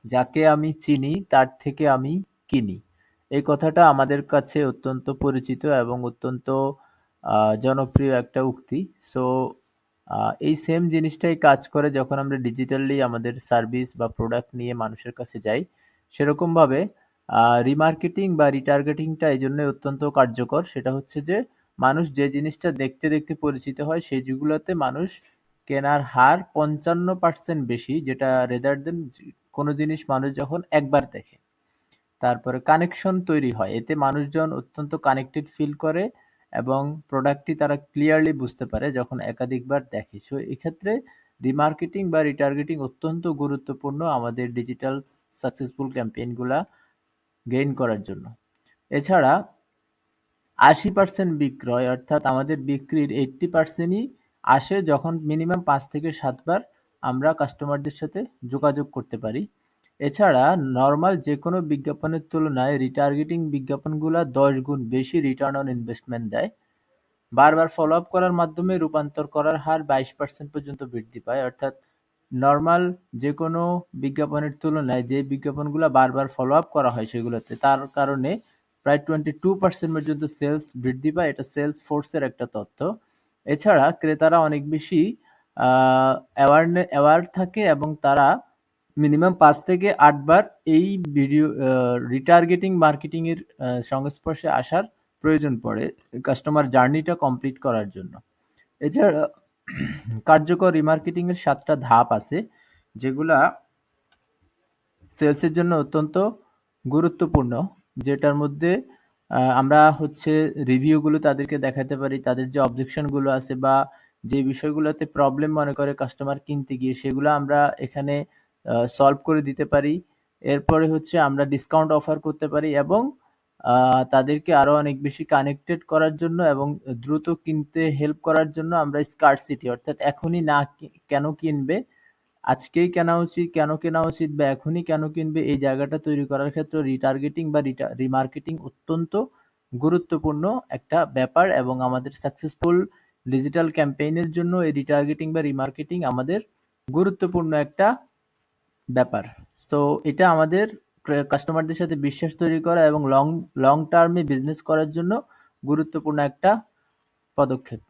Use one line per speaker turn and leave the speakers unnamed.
যাকে আমি চিনি তার থেকে আমি কিনি। এই কথাটা আমাদের কাছে অত্যন্ত পরিচিত এবং অত্যন্ত জনপ্রিয় একটা উক্তি। সো এই সেম জিনিসটাই কাজ করে যখন আমরা ডিজিটালি আমাদের সার্ভিস বা প্রোডাক্ট নিয়ে মানুষের কাছে যাই। সেরকমভাবে রিমার্কেটিং বা রিটার্গেটিংটা এই জন্যই অত্যন্ত কার্যকর। সেটা হচ্ছে যে মানুষ যে জিনিসটা দেখতে দেখতে পরিচিত হয় সেই যেগুলোতে মানুষ কেনার হার ৫৫% বেশি, যেটা রেদার দেন কোনো জিনিস মানুষ যখন একবার দেখে। তারপরে কানেকশন তৈরি হয়, এতে মানুষজন অত্যন্ত কানেক্টেড ফিল করে এবং প্রোডাক্টটি তারা ক্লিয়ারলি বুঝতে পারে যখন একাধিকবার দেখে। সো এক্ষেত্রে রিমার্কেটিং বা রিটার্গেটিং অত্যন্ত গুরুত্বপূর্ণ আমাদের ডিজিটাল সাকসেসফুল ক্যাম্পেইনগুলা গেইন করার জন্য। এছাড়া ৮০% বিক্রয় অর্থাৎ আমাদের বিক্রির ৮০%ই আসে যখন মিনিমাম ৫ থেকে ৭ বার আমরা কাস্টমারদের সাথে যোগাযোগ করতে পারি। এছাড়া নরমাল যেকোনো বিজ্ঞাপনের তুলনায় রিটার্গেটিং বিজ্ঞাপনগুলা ১০ গুণ বেশি রিটার্ন অন ইনভেস্টমেন্ট দেয়। বারবার ফলো আপ করার মাধ্যমে রূপান্তর করার হার ২২% পর্যন্ত বৃদ্ধি পায়। অর্থাৎ নরমাল যেকোনো বিজ্ঞাপনের তুলনায় যে বিজ্ঞাপনগুলো বারবার ফলো আপ করা হয় সেগুলোতে, তার কারণে প্রায় 22% পর্যন্ত সেলস বৃদ্ধি পায়। এটা সেলস ফোর্সের একটা তথ্য। এছাড়া ক্রেতারা অনেক বেশি অ্যাওয়ার থাকে এবং তারা মিনিমাম ৫ থেকে ৮ বার এই ভিডিও রিটার্গেটিং মার্কেটিং এর সংস্পর্শে আসার প্রয়োজন পড়ে কাস্টমার জার্নিটা কমপ্লিট করার জন্য। এছাড়া কার্যকর রিমার্কেটিং এর ৭টা ধাপ আছে যেগুলা সেলসের জন্য অত্যন্ত গুরুত্বপূর্ণ, যেটার মধ্যে আমরা হচ্ছে রিভিউগুলো তাদেরকে দেখাতে পারি, তাদের যে অবজেকশনগুলো আছে বা যে বিষয়গুলোতে প্রবলেম মনে করে কাস্টমার কিনতে গিয়ে সেগুলো আমরা এখানে সলভ করে দিতে পারি। এরপরে হচ্ছে আমরা ডিসকাউন্ট অফার করতে পারি এবং তাদেরকে আরো অনেক বেশি কানেক্টেড করার জন্য এবং দ্রুত কিনতে হেল্প করার জন্য আমরা স্কারসিটি অর্থাৎ এখনই না কেন কিনবে, আজকেই কেনা উচিত, কেন কেনা উচিত বা এখনই কেন কিনবে, এই জায়গাটা তৈরি করার ক্ষেত্রে রিটার্গেটিং বা রিমার্কেটিং অত্যন্ত গুরুত্বপূর্ণ একটা ব্যাপার এবং আমাদের সাকসেসফুল ডিজিটাল ক্যাম্পেইনের জন্য এই রিটার্গেটিং বা রিমার্কেটিং আমাদের গুরুত্বপূর্ণ একটা ব্যাপার। সো এটা আমাদের কাস্টমারদের সাথে বিশ্বাস তৈরি করা এবং লং টার্মে বিজনেস করার জন্য গুরুত্বপূর্ণ একটা পদক্ষেপ।